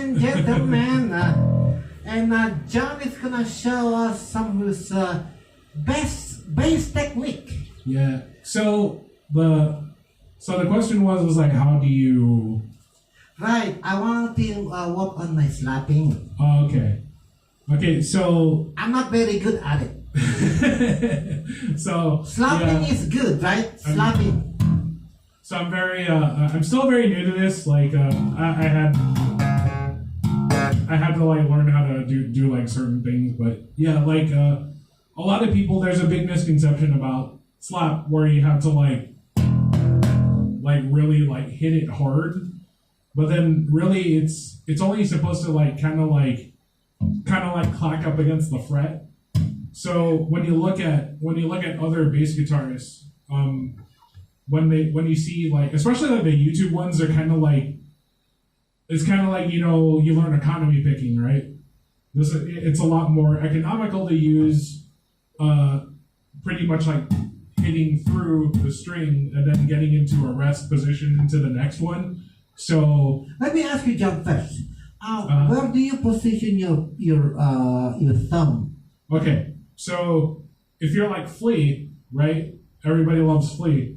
and gentlemen, and John is gonna show us some of his best bass technique. Yeah. So the question was like, how do you? Right. I want to work on my slapping. Oh, okay. Okay. So I'm not very good at it. So slapping is good, right? Slapping. So I'm very, I'm still very new to this. Like, I had to like learn how to do like certain things. But yeah, like a lot of people, there's a big misconception about slap where you have to like really like hit it hard. But then really it's only supposed to like kind of like clack up against the fret. So when you look at other bass guitarists, when you see like, especially like the YouTube ones, they're kind of like, it's kind of like, you know, you learn economy picking, right? It's a lot more economical to use, pretty much like hitting through the string and then getting into a rest position into the next one. So let me ask you, John, first. Where do you position your thumb? Okay, so if you're like Flea, right? Everybody loves Flea.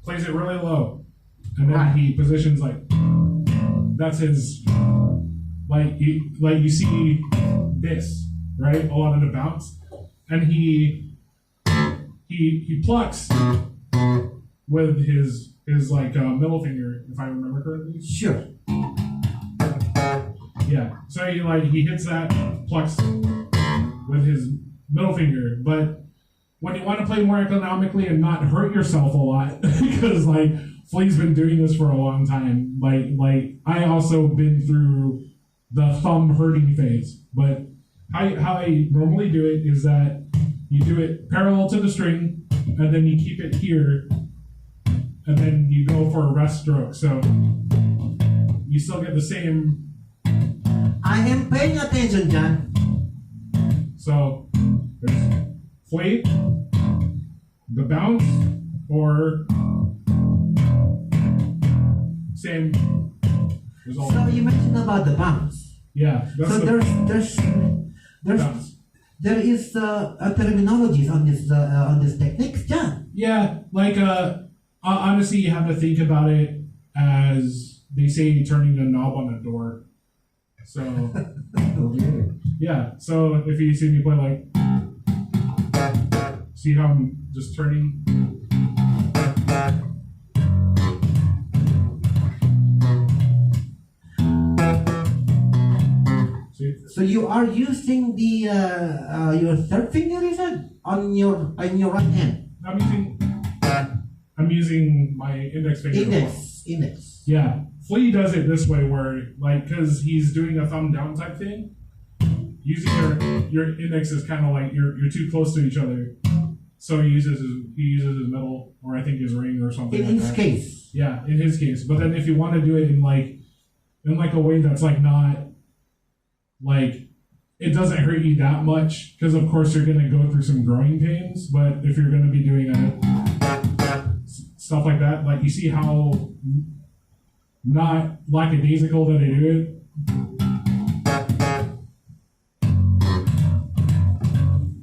Plays it really low, and then he positions like that's his. Like you see this, right? A lot of the bounce, and he plucks with his like middle finger, if I remember correctly. Sure. Yeah. So he hits that, plucks with his middle finger, but when you want to play more economically and not hurt yourself a lot, because like Flea's been doing this for a long time. Like I also been through the thumb hurting phase, but how I normally do it is that you do it parallel to the string, and then you keep it here, and then you go for a rest stroke. So you still get the same. I am paying attention, John. So there's Flea, the bounce, or same result. So you mentioned about the bounce. Yeah. So there is a terminology on this technique, John. Yeah, like honestly, you have to think about it as they say turning the knob on a door. So yeah. So if you see me play like. See how I'm just turning? See? So you are using the your third finger, is it? On your right hand? I'm using my index finger. Index. Yeah. Flea does it this way where, like, because he's doing a thumb down type thing, using your index is kind of like you're too close to each other. So he uses his middle, or I think his ring or something. In his case. Yeah, in his case. But then if you want to do it in like a way that's like not like it doesn't hurt you that much, because of course you're gonna go through some growing pains. But if you're gonna be doing stuff like that, like you see how not lackadaisical that they do it.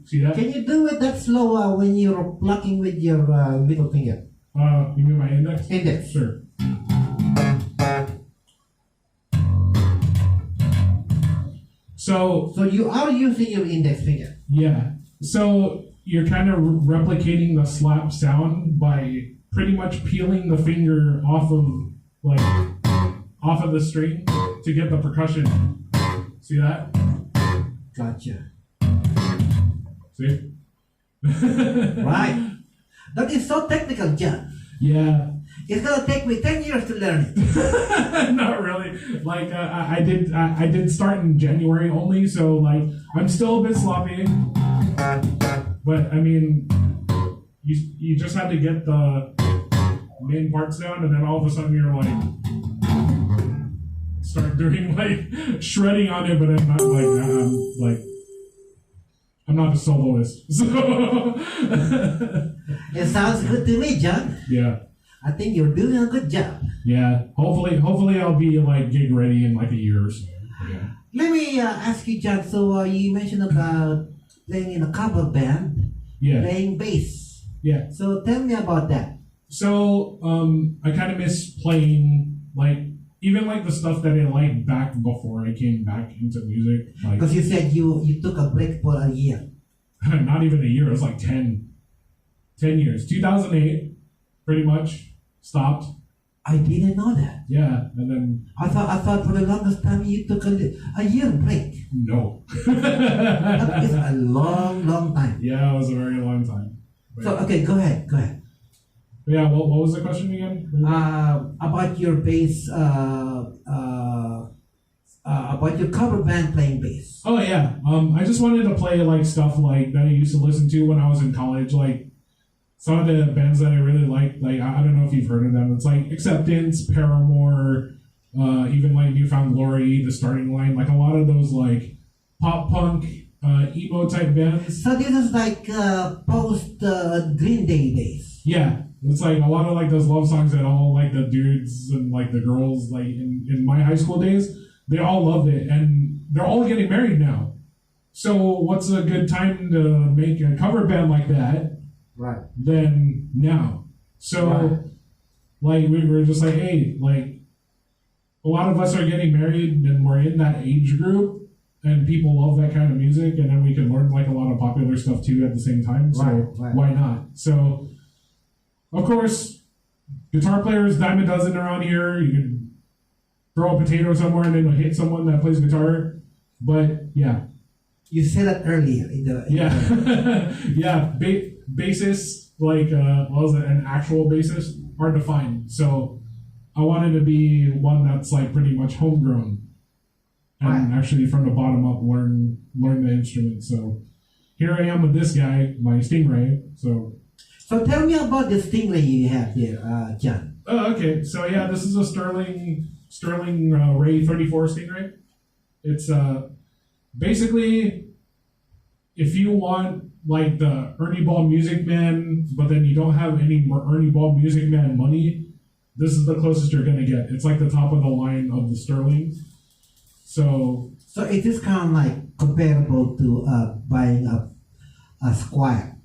See that? Can you do it that slow when you're plucking with your middle finger? You mean my index? Index. Sure. So you are using your index finger. Yeah. So you're kind of replicating the slap sound by pretty much peeling the finger off of the string to get the percussion. See that? Gotcha. See? Right. That is so technical, John. Yeah. It's gonna take me 10 years to learn it. Not really. Like I did start in January only, so like I'm still a bit sloppy. But I mean, you just have to get the main parts down, and then all of a sudden you're like start doing like shredding on it, but I'm not like I'm not a soloist. So it sounds good to me, John. Yeah. I think you're doing a good job. Yeah. Hopefully I'll be like gig ready in like a year or so. Yeah. Let me ask you, John. So you mentioned about playing in a cover band, Yeah. playing bass. Yeah. So tell me about that. So I kind of miss playing like even like the stuff that I liked back before I came back into music. Like Because you said you took a break for a year. not even a year. It was like 10 years. 2008, pretty much stopped. I didn't know that. Yeah, and then I thought for the longest time you took a year break. no. That is a long time. Yeah, it was a very long time. But, So okay, go ahead. yeah, what was the question again? About your bass, about your cover band playing bass. Oh yeah, I just wanted to play like stuff like that I used to listen to when I was in college, like some of the bands that I really like I don't know if you've heard of them. It's like Acceptance, Paramore, even like Newfound Glory, The Starting Line, like a lot of those like pop punk, emo type bands. So this is like post Green Day days. Yeah, it's like a lot of like those love songs that all like the dudes and like the girls like in my high school days, they all loved it, and they're all getting married now. So what's a good time to make a cover band like that? Right. Than now. So, Right. like, we were just like, hey, like, a lot of us are getting married and we're in that age group, and people love that kind of music, and then we can learn, like, a lot of popular stuff too at the same time. So, Right. why not? So, of course, guitar players, dime a dozen around here. You can throw a potato somewhere and then hit someone that plays guitar. But, yeah. You said that earlier in the Yeah. Bassist, like, what was it, an actual bassist, hard to find. So I wanted to be one that's like pretty much homegrown and actually from the bottom up learn the instrument. So here I am with this guy, my Stingray. So tell me about the Stingray you have here, John. oh, okay. So yeah, this is a Sterling Ray 34 Stingray. It's basically if you want like the Ernie Ball Music Man, but then you don't have any Ernie Ball Music Man money, this is the closest you're gonna get. It's like the top of the line of the Sterling. So it is kind of like comparable to buying a Squire.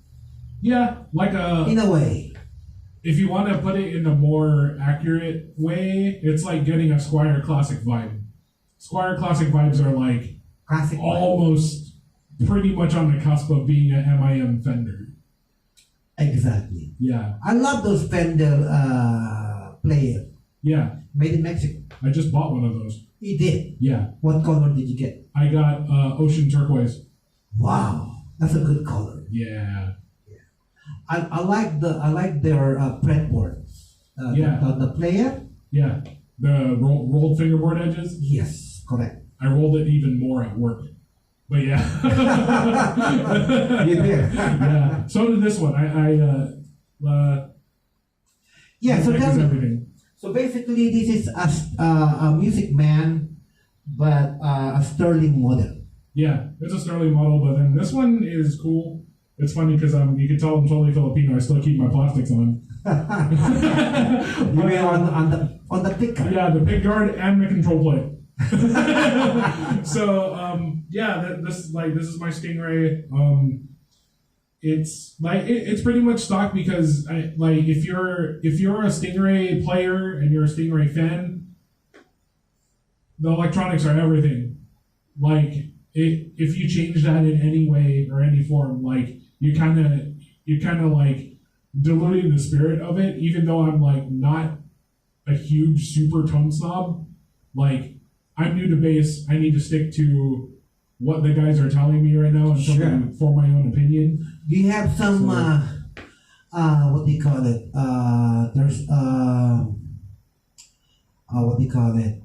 yeah, like In a way. if you want to put it in a more accurate way, it's like getting a Squire Classic vibe. Squire Classic vibes are like Classic. almost pretty much on the cusp of being a MIM Fender. Exactly. Yeah. I love those Fender players. Yeah. Made in Mexico. I just bought one of those. You did? Yeah. What color did you get? I got Ocean Turquoise. Wow. That's a good color. Yeah. I like their fretboard. Yeah. The player? Yeah. The rolled fingerboard edges? Yes, correct. I rolled it even more at work. But yeah. You did. Yeah. So did this one. Yeah, so tell me. everything. So basically, this is a Music Man, but a Sterling model. Yeah, it's a Sterling model, but then this one is cool. It's funny because you can tell I'm totally Filipino. I still keep my plastics on. You mean on the pick guard? Yeah, the pick guard and the control plate. So yeah, this is my Stingray. It's like it's pretty much stock because if you're a Stingray player and you're a Stingray fan, the electronics are everything. Like if you change that in any way or any form, like you kind of like diluting the spirit of it. Even though I'm like not a huge super tone snob, like I'm new to bass. I need to stick to what the guys are telling me right now until I form my own opinion. Do you have some what do you call it? There's what do you call it?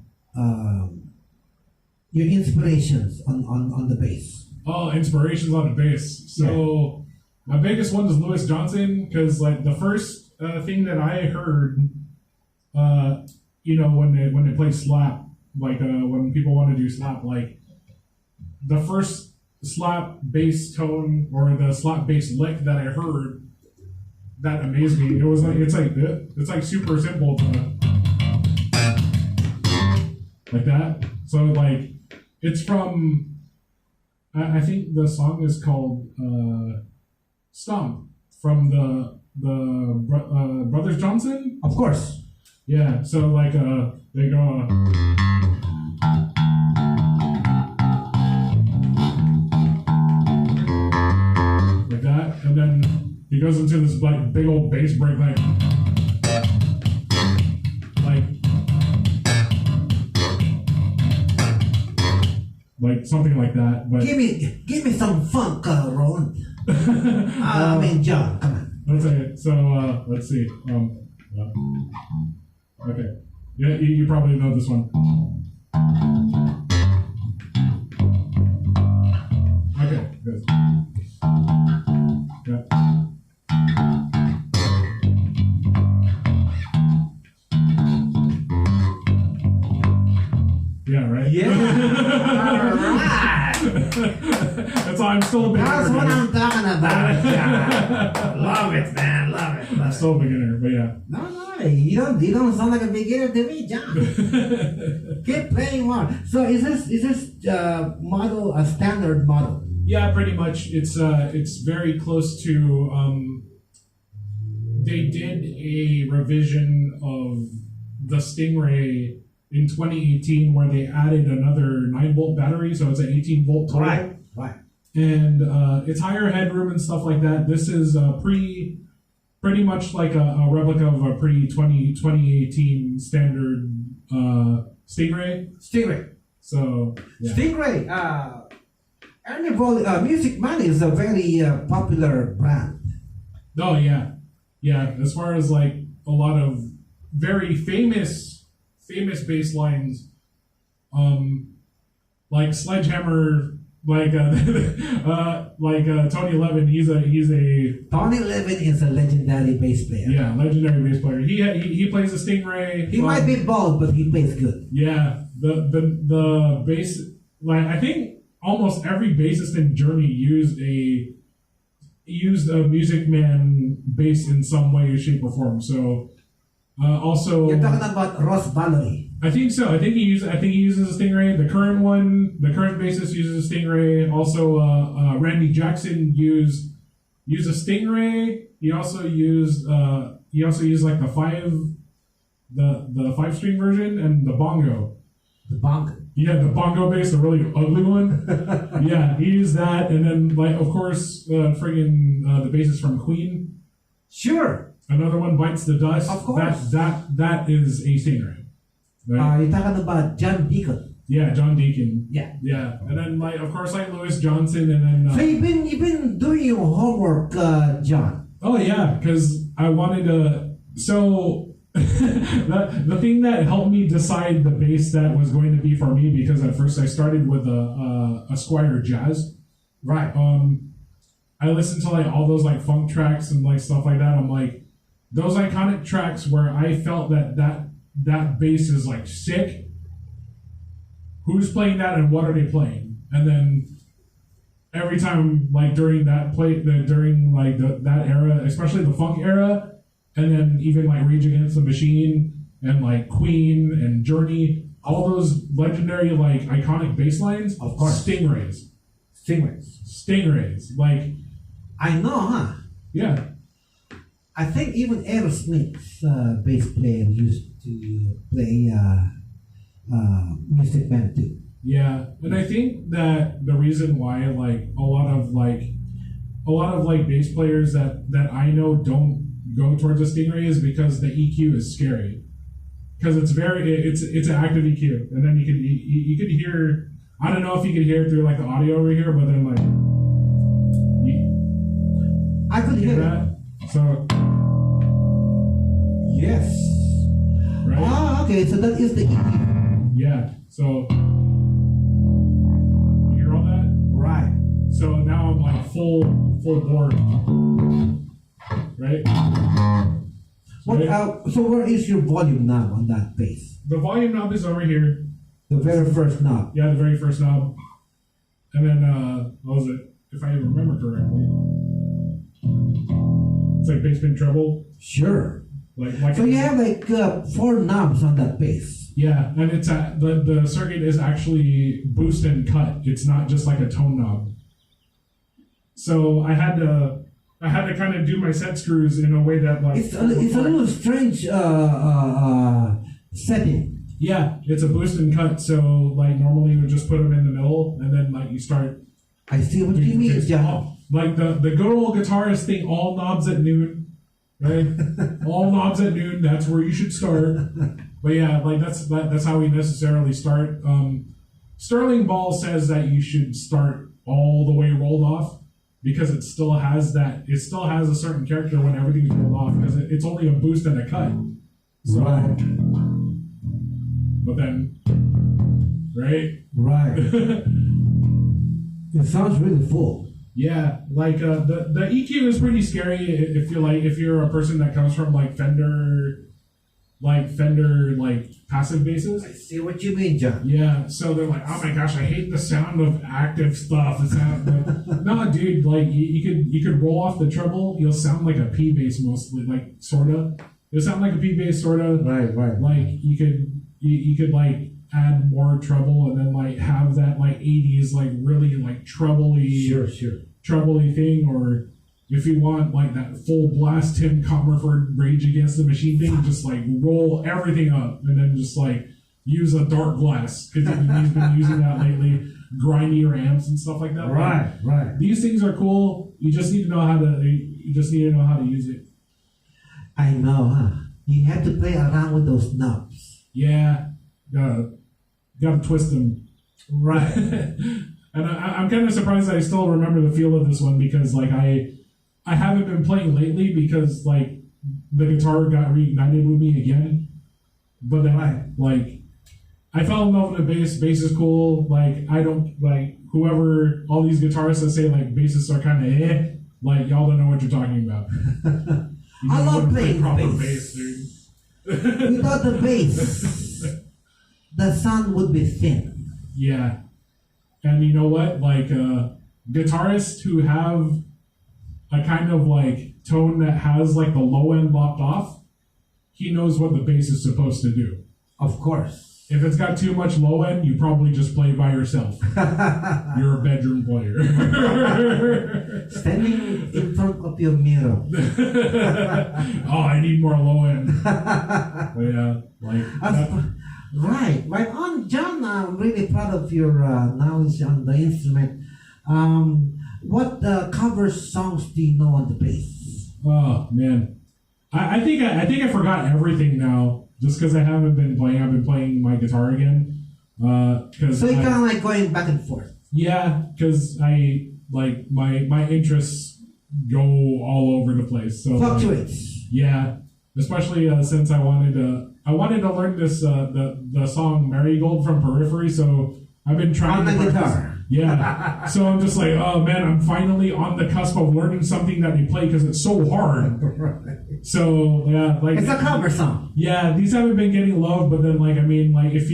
Your inspirations on the bass. Oh, inspirations on the bass. So my biggest one is Louis Johnson because like the first thing that I heard, when they play slap, like when people want to do slap, like the first slap bass tone or the slap bass lick that I heard that amazed me. It was like it's like super simple to like that. So like It's from. I think the song is called "Stomp" from the Brothers Johnson. Of course. Yeah. So like they go. Like that, and then he goes into this like big old bass break, like something like that. But Give me some funk, Ron. I mean, John, come on. let's say so. Let's see. Okay. Yeah, you probably know this one. Okay, good. Yeah. Yeah, right? Yeah. Alright. That's why I'm still a beginner. That's what guys. I'm talking about, John. Love it, man. Love it. I'm Love it. still a beginner, but yeah. No, you don't sound like a beginner to me, John. Keep playing more. So is this model a standard model? Yeah, pretty much. It's very close to. They did a revision of the Stingray in 2018 where they added another 9-volt battery, so it's an 18-volt total. Right. And it's higher headroom and stuff like that. This is pretty much like a replica of a pre-2018 standard Stingray. Stingray. So yeah. Stingray. Music Man is a very popular brand. Oh yeah. As far as like a lot of very famous bass lines, like Sledgehammer, like Tony Levin. He's a Tony Levin is a legendary bass player. Yeah, legendary bass player. He plays a Stingray. He might be bald, but he plays good. Yeah, the bass, like I think almost every bassist in Journey used a Music Man bass in some way, shape, or form. So also You're talking about Ross Valerie. I think so. I think he uses a Stingray. The current bassist uses a Stingray. Also, Randy Jackson used a Stingray. He also used like the 5-string version and the bongo. The bongo. Yeah, the bongo bass, the really ugly one. Yeah, he used that, and then like of course, the bassist from Queen. Sure. Another one, Bites the Dust. Of course. That is a Stingray. Right? You're talking about John Deacon. Yeah, John Deacon. Yeah. And then like of course like Louis Johnson, and then. So you've been doing your homework, John. Oh yeah, because I wanted to. So the thing that helped me decide the bass that was going to be for me, because at first I started with a Squier Jazz. Right. I listened to like all those like funk tracks and like stuff like that. I'm like, those iconic tracks where I felt that bass is like sick. Who's playing that and what are they playing? And then every time like during that era, especially the funk era, and then even like Rage Against the Machine and like Queen and Journey, all those legendary like iconic bass lines, of course, Stingrays. Like I know, huh? Yeah. I think even Aerosmith's bass player used to play Music Man too. Yeah, and I think that the reason why like a lot of bass players that I know don't go towards a Stingray is because the EQ is scary. Because it's an active EQ, and then you could hear. I don't know if you could hear it through like the audio over here, but then like I could hear that. So yes. Right. Ah, okay. So that is the EQ. Yeah. So you hear all that? Right. So now I'm like full board. Right. So where is your volume knob on that bass? The volume knob is over here. The very first knob. Yeah, the very first knob. And then what was it? If I remember correctly, it's like bass, mid, treble. Sure. So you have like 4 knobs on that bass. Yeah, and it's the circuit is actually boost and cut. It's not just like a tone knob. So I had to kind of do my set screws in a way that like it's a little strange setting. Yeah, it's a boost and cut. So like normally you would just put them in the middle, and then like you start. I see what you mean, John. Like the good old guitarist thing, all knobs at noon, right? All knobs at noon. That's where you should start. But yeah, like that's how we necessarily start. Sterling Ball says that you should start all the way rolled off because it still has a certain character when everything's rolled off because it's only a boost and a cut. So, right. But then, right? Right. It sounds really full. Yeah, like the EQ is pretty scary if you're a person that comes from like Fender passive basses. I see what you mean, John. Yeah, so they're like, oh my gosh, I hate the sound of active stuff. No, dude, like you could roll off the treble, you'll sound like a P bass mostly, like sorta. You'll sound like a P bass sorta. Right. Like you could like add more treble and then like have that like 80s like really like trebly trebly thing, or if you want like that full blast Tim Comerford Rage Against the Machine thing, just like roll everything up and then just like use a dark glass because he's been using that lately, grindier amps and stuff like that. Right. These things are cool. You just need to know how to use it. I know, huh? You have to play around with those knobs. Yeah, gotta twist them. Right. And I'm kind of surprised that I still remember the feel of this one because like I haven't been playing lately because like the guitar got reignited with me again. But then I fell in love with the bass. Bass is cool. Like I don't like all these guitarists that say like bassists are kind of like y'all don't know what you're talking about. I love playing proper bass, dude. Without the bass, the sound would be thin. Yeah. And you know what? Like guitarists who have a kind of like tone that has like the low end lopped off, he knows what the bass is supposed to do. Of course. If it's got too much low end, you probably just play by yourself. You're a bedroom player. Standing in front of your mirror. Oh, I need more low end. But yeah, like right on, John. I'm really proud of your knowledge on the instrument. What cover songs do you know on the bass? Oh man, I think I forgot everything now. Just because I haven't been playing, I've been playing my guitar again. So you're kind of like going back and forth. Yeah, because I like my interests go all over the place. So fluctuates. Yeah, especially since I wanted to learn this the song "Marigold" from Periphery. So I've been trying on the practice. Guitar. Yeah, so I'm just like, oh man, I'm finally on the cusp of learning something that they play because it's so hard. Right. So yeah, like it's a cover song. Yeah, these haven't been getting love, but then like I mean, like if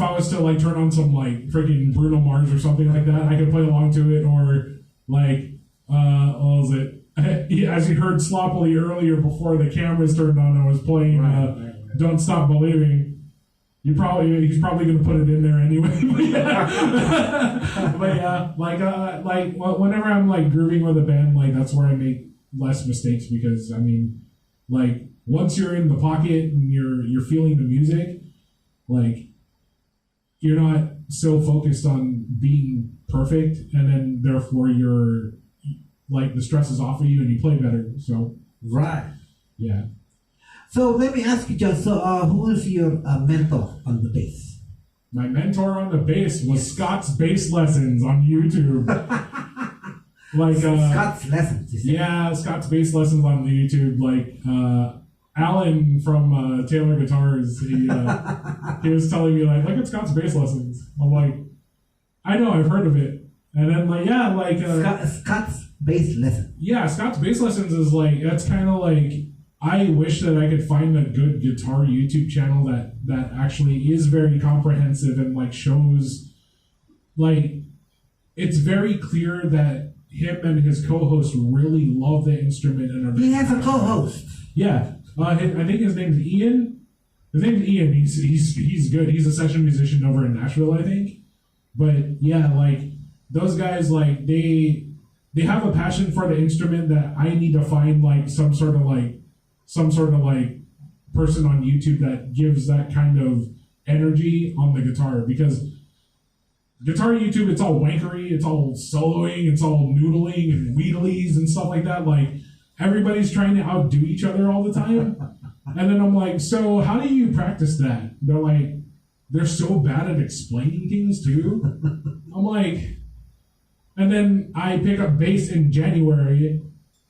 I was to like turn on some like freaking Bruno Mars or something like that, I could play along to it, or like what was it? As you heard sloppily earlier before the cameras turned on, I was playing "Don't Stop Believing." He's probably going to put it in there anyway. But yeah, like whenever I'm like grooving with a band, like that's where I make less mistakes because I mean, like once you're in the pocket and you're feeling the music, like you're not so focused on being perfect, and then therefore you're like the stress is off of you and you play better. So right, yeah. So let me ask you, John. So, who was your mentor on the bass? My mentor on the bass was Scott's Bass Lessons on YouTube. Like Scott's Lessons. Yeah, Scott's Bass Lessons on the YouTube. Like Alan from Taylor Guitars, he was telling me like, look at Scott's Bass Lessons. I'm like, I know, I've heard of it. And then like Scott's Bass Lessons. Yeah, Scott's Bass Lessons is like that's kind of like. I wish that I could find a good guitar YouTube channel that actually is very comprehensive and like shows, like, it's very clear that him and his co-host really love the instrument and are. He has a co-host. Yeah, I think his name's Ian. His name's Ian. He's good. He's a session musician over in Nashville, I think. But yeah, like those guys, like they have a passion for the instrument that I need to find like some sort of like person on YouTube that gives that kind of energy on the guitar, because guitar YouTube, it's all wankery, it's all soloing, it's all noodling and wheedlies and stuff like that. Like everybody's trying to outdo each other all the time. And then I'm like, so how do you practice that? They're like, they're so bad at explaining things too. I'm like, and then I pick up bass in January.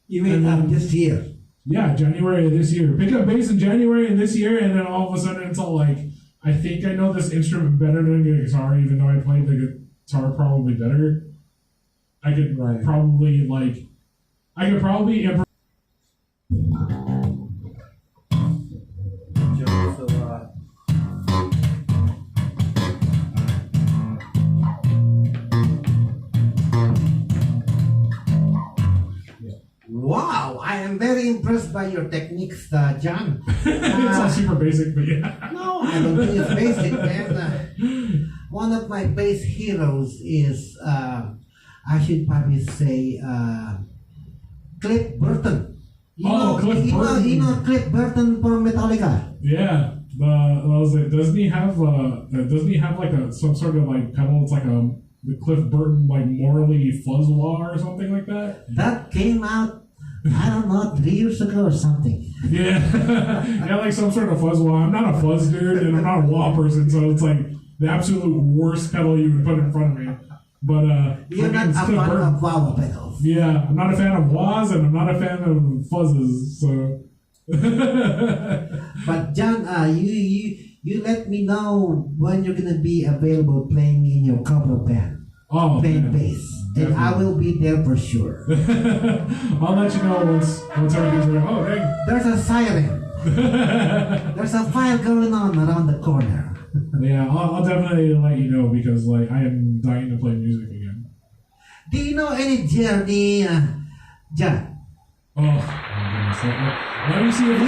You mean this year? Yeah, January of this year. Pick up bass in January of this year, and then all of a sudden it's all like, I think I know this instrument better than the guitar, even though I played the guitar probably better. I could probably improve. Wow, I am very impressed by your techniques, John. It's all super basic, but yeah. No, I don't think it's basic, man. One of my bass heroes is, I should probably say, Cliff Burton. Cliff Burton. You know Cliff Burton from Metallica? Yeah. Doesn't he have like some sort of like pedal? It's like the Cliff Burton like Morley Fuzzwah or something like that. That came out, I don't know, 3 years ago or something. Yeah, yeah, like some sort of Fuzzwah. I'm not a fuzz dude, and I'm not a wah person, so it's like the absolute worst pedal you would put in front of me. But you're not a fan of wah pedals. Yeah, I'm not a fan of wahs, and I'm not a fan of fuzzes. So. But John, you let me know when you're gonna be available playing in your cover band. Playing bass. And I will be there for sure. I'll let you know once everything's ready. Oh, dang. There's a siren. There's a fire going on around the corner. Yeah, I'll definitely let you know, because like I am dying to play music again. Do you know any Journey, John? Oh my goodness. Let me see if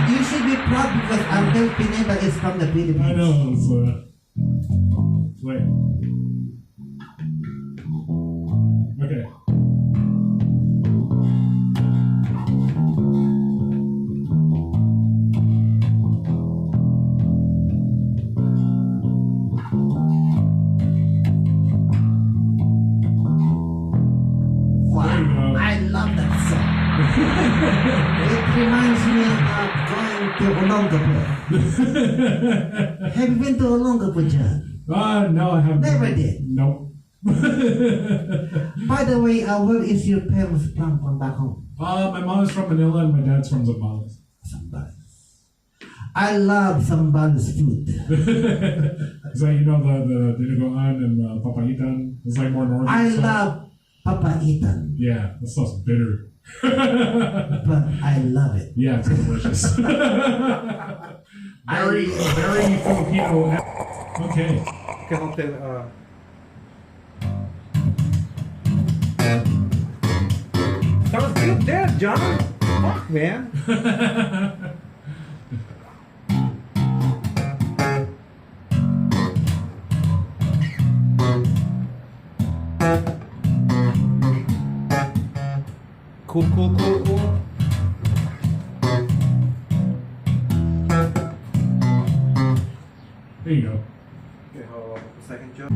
you should be proud, because Albert Pineda is from the Philippines. I know. Wait. Okay. Wow, I love that song. It reminds me of going to Olongapo. Have you been to Olongapo, John? No, I haven't. Never did. Nope. By the way, where is your parents from back home? My mom is from Manila and my dad's from Zambales. Zambales. I love Zambales food. Is that, you know, the dinuguan and papaitan? It's like more northern. I love papaitan. Yeah, that stuff's bitter. But I love it. Yeah, it's delicious. Very Filipino. Okay. Sounds good there, John. Fuck, man. Cool. There you go. Okay, hold on a second, John.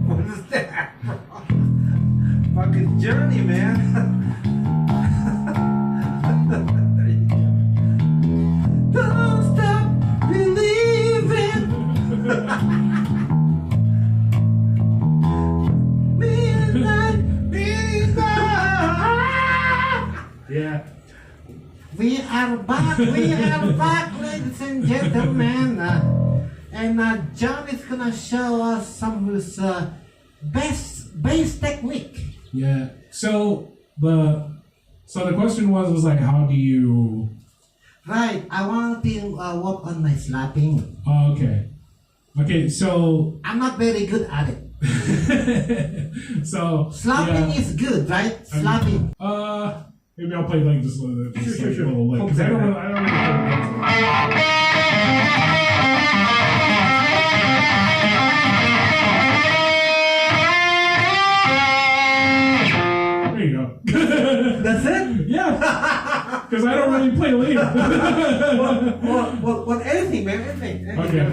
What is that? Fucking Journey, man. There you go. Don't stop believing. Yeah. We are back, ladies and gentlemen. And John is gonna show us some of his best bass technique. Yeah. So the question was like, how do you? Right. I want to work on my slapping. Oh, okay. Okay. So I'm not very good at it. So Slapping yeah. is good, right? Slapping. Maybe I'll play like just a Sure. little lick. 'Cause I don't really There you go. That's it? Yeah. Because I don't really play lead. Well, anything, man, anything. Okay.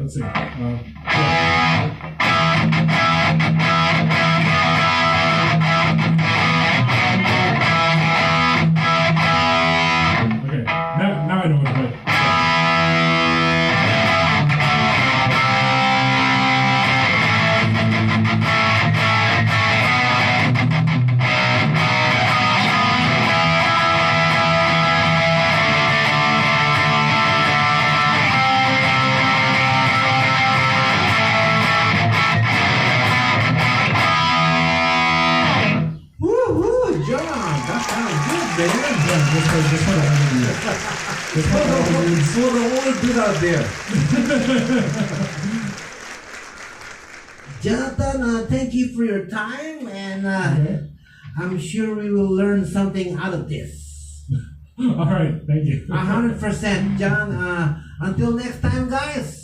Let's see. Okay. Now I know what to play. Woohoo, John! That sounds good, man. For the whole dude out there. Jonathan, thank you for your time, and Okay. I'm sure we will learn something out of this. All right. Thank you. 100%, John. Until next time, guys.